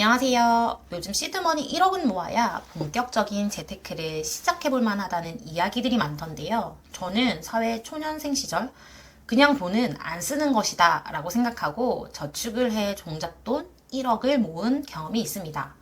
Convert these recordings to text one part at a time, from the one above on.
안녕하세요. 요즘 시드머니 1억은 모아야 본격적인 재테크를 시작해볼 만하다는 이야기들이 많던데요. 저는 사회 초년생 시절 그냥 돈은 안 쓰는 것이다 라고 생각하고 저축을 해 종잣돈 1억을 모은 경험이 있습니다.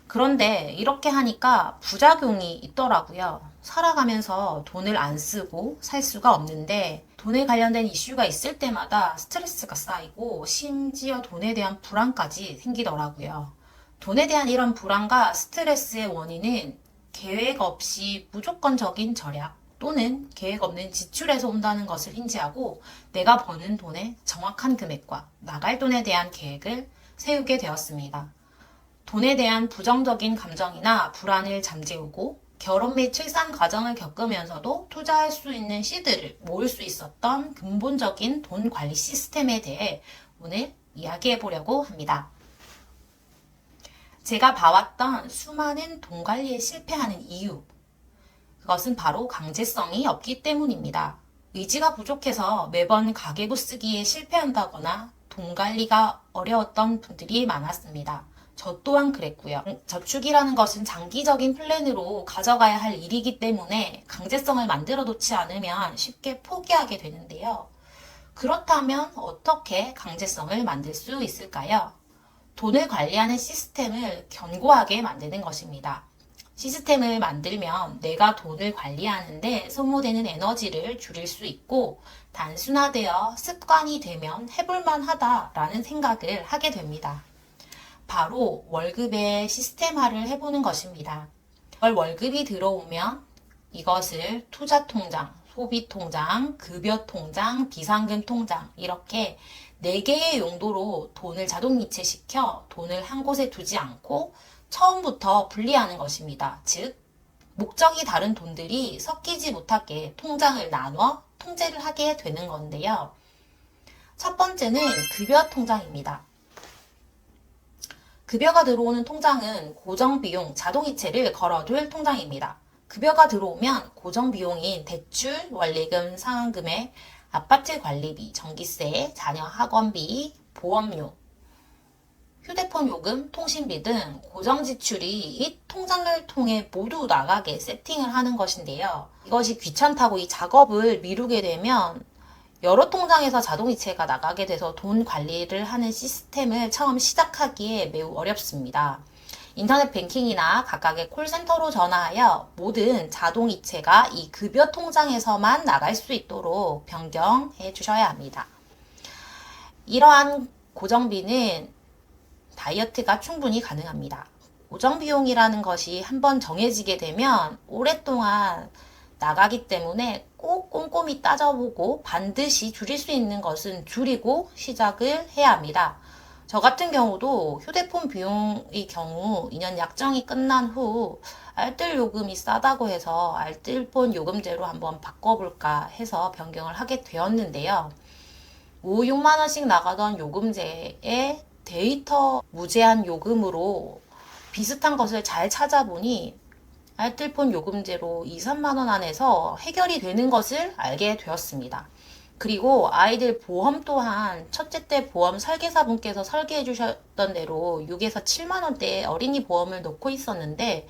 그런데 이렇게 하니까 부작용이 있더라고요. 살아가면서 돈을 안 쓰고 살 수가 없는데 돈에 관련된 이슈가 있을 때마다 스트레스가 쌓이고 심지어 돈에 대한 불안까지 생기더라고요. 돈에 대한 이런 불안과 스트레스의 원인은 계획 없이 무조건적인 절약 또는 계획 없는 지출에서 온다는 것을 인지하고 내가 버는 돈의 정확한 금액과 나갈 돈에 대한 계획을 세우게 되었습니다. 돈에 대한 부정적인 감정이나 불안을 잠재우고 결혼 및 출산 과정을 겪으면서도 투자할 수 있는 시드를 모을 수 있었던 근본적인 돈 관리 시스템에 대해 오늘 이야기해 보려고 합니다. 제가 봐왔던 수많은 돈 관리에 실패하는 이유, 그것은 바로 강제성이 없기 때문입니다. 의지가 부족해서 매번 가계부 쓰기에 실패한다거나 돈 관리가 어려웠던 분들이 많았습니다. 저 또한 그랬고요. 저축이라는 것은 장기적인 플랜으로 가져가야 할 일이기 때문에 강제성을 만들어 놓지 않으면 쉽게 포기하게 되는데요. 그렇다면 어떻게 강제성을 만들 수 있을까요? 돈을 관리하는 시스템을 견고하게 만드는 것입니다. 시스템을 만들면 내가 돈을 관리하는데 소모되는 에너지를 줄일 수 있고 단순화되어 습관이 되면 해볼만 하다라는 생각을 하게 됩니다. 바로 월급의 시스템화를 해보는 것입니다. 월급이 들어오면 이것을 투자통장, 소비통장, 급여통장, 비상금통장 이렇게 4개의 용도로 돈을 자동이체시켜 돈을 한 곳에 두지 않고 처음부터 분리하는 것입니다. 즉, 목적이 다른 돈들이 섞이지 못하게 통장을 나눠 통제를 하게 되는 건데요. 첫 번째는 급여통장입니다. 급여가 들어오는 통장은 고정비용 자동이체를 걸어둘 통장입니다. 급여가 들어오면 고정비용인 대출, 원리금, 상환금액, 아파트 관리비, 전기세, 자녀 학원비, 보험료, 휴대폰 요금, 통신비 등 고정 지출이 이 통장을 통해 모두 나가게 세팅을 하는 것인데요. 이것이 귀찮다고 이 작업을 미루게 되면 여러 통장에서 자동이체가 나가게 돼서 돈 관리를 하는 시스템을 처음 시작하기에 매우 어렵습니다. 인터넷 뱅킹이나 각각의 콜센터로 전화하여 모든 자동이체가 이 급여 통장에서만 나갈 수 있도록 변경해 주셔야 합니다. 이러한 고정비는 다이어트가 충분히 가능합니다. 고정비용이라는 것이 한번 정해지게 되면 오랫동안 나가기 때문에 꼭 꼼꼼히 따져보고 반드시 줄일 수 있는 것은 줄이고 시작을 해야 합니다. 저 같은 경우도 휴대폰 비용의 경우 2년 약정이 끝난 후 알뜰 요금이 싸다고 해서 알뜰폰 요금제로 한번 바꿔볼까 해서 변경을 하게 되었는데요. 5, 6만 원씩 나가던 요금제에 데이터 무제한 요금으로 비슷한 것을 잘 찾아보니 알뜰폰 요금제로 2, 3만 원 안에서 해결이 되는 것을 알게 되었습니다. 그리고 아이들 보험 또한 첫째 때 보험 설계사분께서 설계해 주셨던 대로 6에서 7만 원대의 어린이 보험을 넣고 있었는데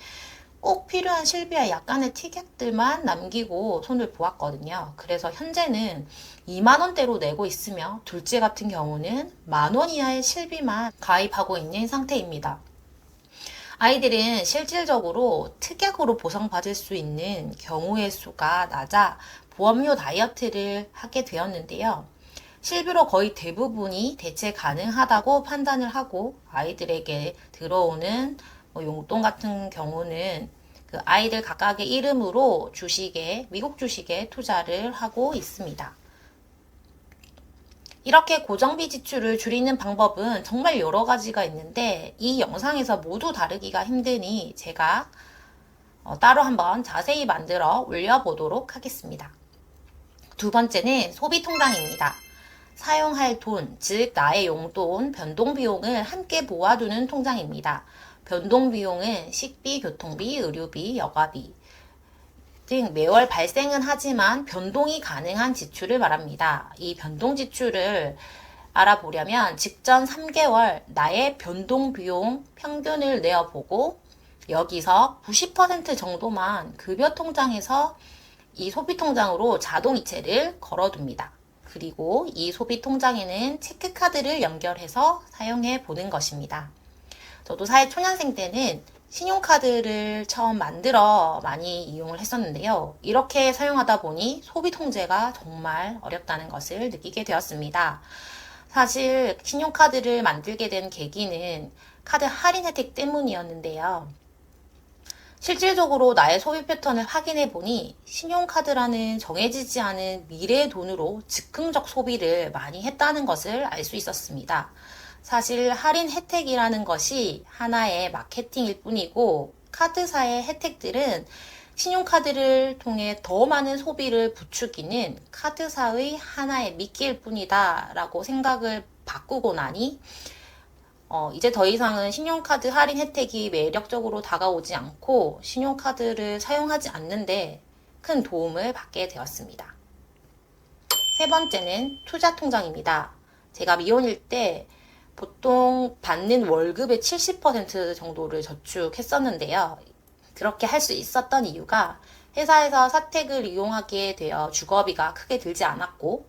꼭 필요한 실비와 약간의 티격들만 남기고 손을 보았거든요. 그래서 현재는 2만 원대로 내고 있으며 둘째 같은 경우는 10,000원 이하의 실비만 가입하고 있는 상태입니다. 아이들은 실질적으로 특약으로 보상받을 수 있는 경우의 수가 낮아 보험료 다이어트를 하게 되었는데요. 실비로 거의 대부분이 대체 가능하다고 판단을 하고 아이들에게 들어오는 용돈 같은 경우는 그 아이들 각각의 이름으로 주식에, 미국 주식에 투자를 하고 있습니다. 이렇게 고정비 지출을 줄이는 방법은 정말 여러 가지가 있는데 이 영상에서 모두 다루기가 힘드니 제가 따로 한번 자세히 만들어 올려보도록 하겠습니다. 두 번째는 소비통장입니다. 사용할 돈, 즉 나의 용돈, 변동비용을 함께 모아두는 통장입니다. 변동비용은 식비, 교통비, 의료비, 여가비 등 매월 발생은 하지만 변동이 가능한 지출을 말합니다. 이 변동 지출을 알아보려면 직전 3개월 나의 변동 비용 평균을 내어보고 여기서 90% 정도만 급여 통장에서 이 소비 통장으로 자동 이체를 걸어둡니다. 그리고 이 소비 통장에는 체크카드를 연결해서 사용해 보는 것입니다. 저도 사회초년생 때는 신용카드를 처음 만들어 많이 이용을 했었는데요. 이렇게 사용하다 보니 소비 통제가 정말 어렵다는 것을 느끼게 되었습니다. 사실 신용카드를 만들게 된 계기는 카드 할인 혜택 때문이었는데요. 실질적으로 나의 소비 패턴을 확인해 보니 신용카드라는 정해지지 않은 미래의 돈으로 즉흥적 소비를 많이 했다는 것을 알 수 있었습니다. 사실 할인 혜택이라는 것이 하나의 마케팅일 뿐이고 카드사의 혜택들은 신용카드를 통해 더 많은 소비를 부추기는 카드사의 하나의 미끼일 뿐이다 라고 생각을 바꾸고 나니 이제 더 이상은 신용카드 할인 혜택이 매력적으로 다가오지 않고 신용카드를 사용하지 않는데 큰 도움을 받게 되었습니다. 세 번째는 투자통장입니다. 제가 미혼일 때 보통 받는 월급의 70% 정도를 저축했었는데요. 그렇게 할 수 있었던 이유가 회사에서 사택을 이용하게 되어 주거비가 크게 들지 않았고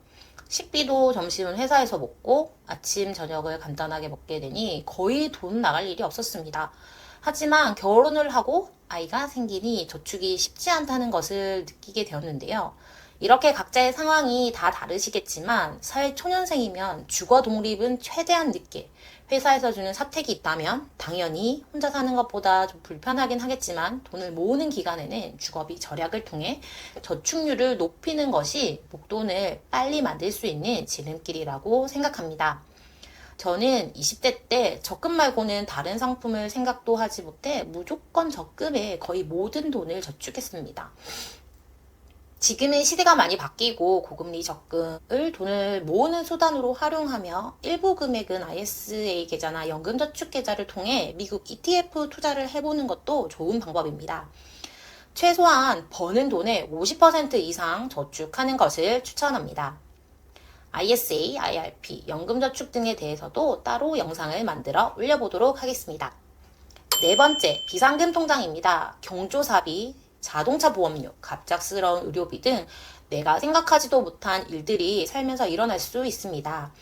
식비도 점심은 회사에서 먹고 아침 저녁을 간단하게 먹게 되니 거의 돈 나갈 일이 없었습니다. 하지만 결혼을 하고 아이가 생기니 저축이 쉽지 않다는 것을 느끼게 되었는데요. 이렇게 각자의 상황이 다 다르시겠지만 사회 초년생이면 주거 독립은 최대한 늦게 회사에서 주는 사택이 있다면 당연히 혼자 사는 것보다 좀 불편하긴 하겠지만 돈을 모으는 기간에는 주거비 절약을 통해 저축률을 높이는 것이 목돈을 빨리 만들 수 있는 지름길이라고 생각합니다. 저는 20대 때 적금 말고는 다른 상품을 생각도 하지 못해 무조건 적금에 거의 모든 돈을 저축했습니다. 지금은 시대가 많이 바뀌고 고금리 적금을 돈을 모으는 수단으로 활용하며 일부 금액은 ISA 계좌나 연금저축 계좌를 통해 미국 ETF 투자를 해보는 것도 좋은 방법입니다. 최소한 버는 돈의 50% 이상 저축하는 것을 추천합니다. ISA, IRP, 연금저축 등에 대해서도 따로 영상을 만들어 올려보도록 하겠습니다. 네 번째, 비상금 통장입니다. 경조사비, 자동차 보험료, 갑작스러운 의료비 등 내가 생각하지도 못한 일들이 살면서 일어날 수 있습니다.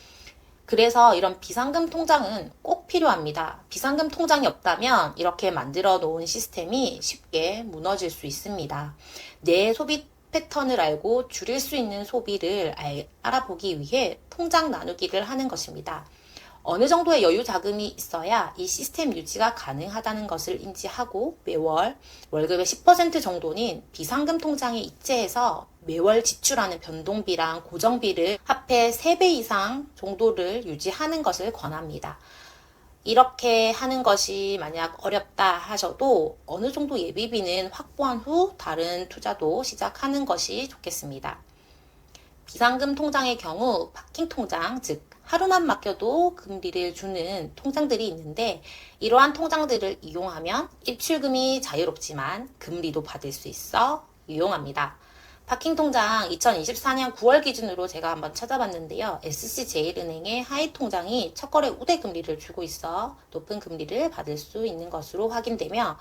그래서 이런 비상금 통장은 꼭 필요합니다. 비상금 통장이 없다면 이렇게 만들어 놓은 시스템이 쉽게 무너질 수 있습니다. 내 소비 패턴을 알고 줄일 수 있는 소비를 알아보기 위해 통장 나누기를 하는 것입니다. 어느 정도의 여유 자금이 있어야 이 시스템 유지가 가능하다는 것을 인지하고 매월 월급의 10% 정도는 비상금 통장에 이체해서 매월 지출하는 변동비랑 고정비를 합해 3배 이상 정도를 유지하는 것을 권합니다. 이렇게 하는 것이 만약 어렵다 하셔도 어느 정도 예비비는 확보한 후 다른 투자도 시작하는 것이 좋겠습니다. 비상금 통장의 경우 파킹 통장, 즉 하루만 맡겨도 금리를 주는 통장들이 있는데 이러한 통장들을 이용하면 입출금이 자유롭지만 금리도 받을 수 있어 유용합니다. 파킹 통장 2024년 9월 기준으로 제가 한번 찾아봤는데요. SC제일은행의 하이 통장이 첫거래 우대 금리를 주고 있어 높은 금리를 받을 수 있는 것으로 확인되며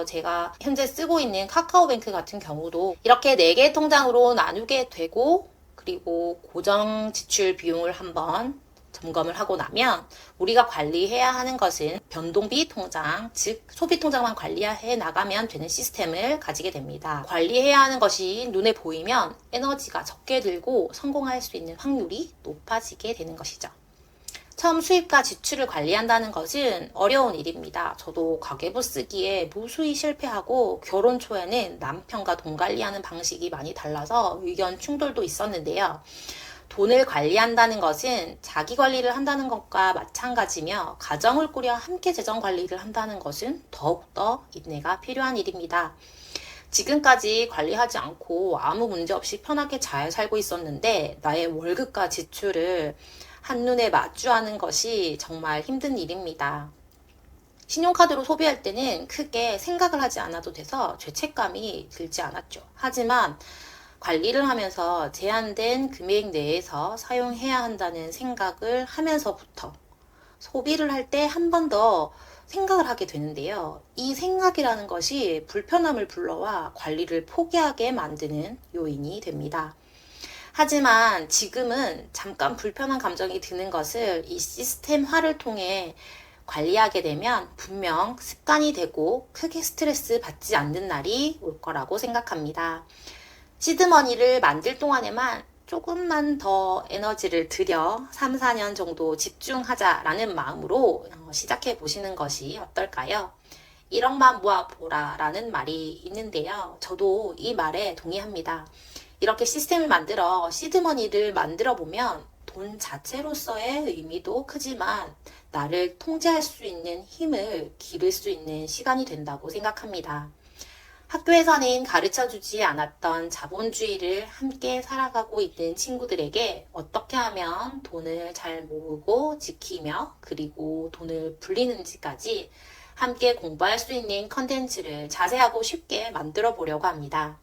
제가 현재 쓰고 있는 카카오뱅크 같은 경우도 이렇게 4개의 통장으로 나누게 되고 그리고 고정 지출 비용을 한번 점검을 하고 나면 우리가 관리해야 하는 것은 변동비 통장, 즉 소비 통장만 관리해 나가면 되는 시스템을 가지게 됩니다. 관리해야 하는 것이 눈에 보이면 에너지가 적게 들고 성공할 수 있는 확률이 높아지게 되는 것이죠. 처음 수입과 지출을 관리한다는 것은 어려운 일입니다. 저도 가계부 쓰기에 무수히 실패하고 결혼 초에는 남편과 돈 관리하는 방식이 많이 달라서 의견 충돌도 있었는데요. 돈을 관리한다는 것은 자기 관리를 한다는 것과 마찬가지며 가정을 꾸려 함께 재정 관리를 한다는 것은 더욱더 인내가 필요한 일입니다. 지금까지 관리하지 않고 아무 문제 없이 편하게 잘 살고 있었는데 나의 월급과 지출을 한눈에 마주하는 것이 정말 힘든 일입니다. 신용카드로 소비할 때는 크게 생각을 하지 않아도 돼서 죄책감이 들지 않았죠. 하지만 관리를 하면서 제한된 금액 내에서 사용해야 한다는 생각을 하면서부터 소비를 할 때 한 번 더 생각을 하게 되는데요. 이 생각이라는 것이 불편함을 불러와 관리를 포기하게 만드는 요인이 됩니다. 하지만 지금은 잠깐 불편한 감정이 드는 것을 이 시스템화를 통해 관리하게 되면 분명 습관이 되고 크게 스트레스 받지 않는 날이 올 거라고 생각합니다. 시드머니를 만들 동안에만 조금만 더 에너지를 들여 3, 4년 정도 집중하자라는 마음으로 시작해 보시는 것이 어떨까요? 1억만 모아보라 라는 말이 있는데요. 저도 이 말에 동의합니다. 이렇게 시스템을 만들어 시드머니를 만들어 보면 돈 자체로서의 의미도 크지만 나를 통제할 수 있는 힘을 기를 수 있는 시간이 된다고 생각합니다. 학교에서는 가르쳐 주지 않았던 자본주의를 함께 살아가고 있는 친구들에게 어떻게 하면 돈을 잘 모으고 지키며 그리고 돈을 불리는지까지 함께 공부할 수 있는 컨텐츠를 자세하고 쉽게 만들어 보려고 합니다.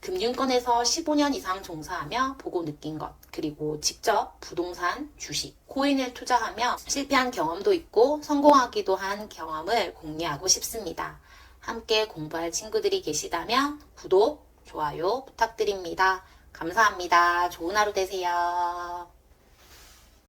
금융권에서 15년 이상 종사하며 보고 느낀 것, 그리고 직접 부동산, 주식, 코인을 투자하며 실패한 경험도 있고 성공하기도 한 경험을 공유하고 싶습니다. 함께 공부할 친구들이 계시다면 구독, 좋아요 부탁드립니다. 감사합니다. 좋은 하루 되세요.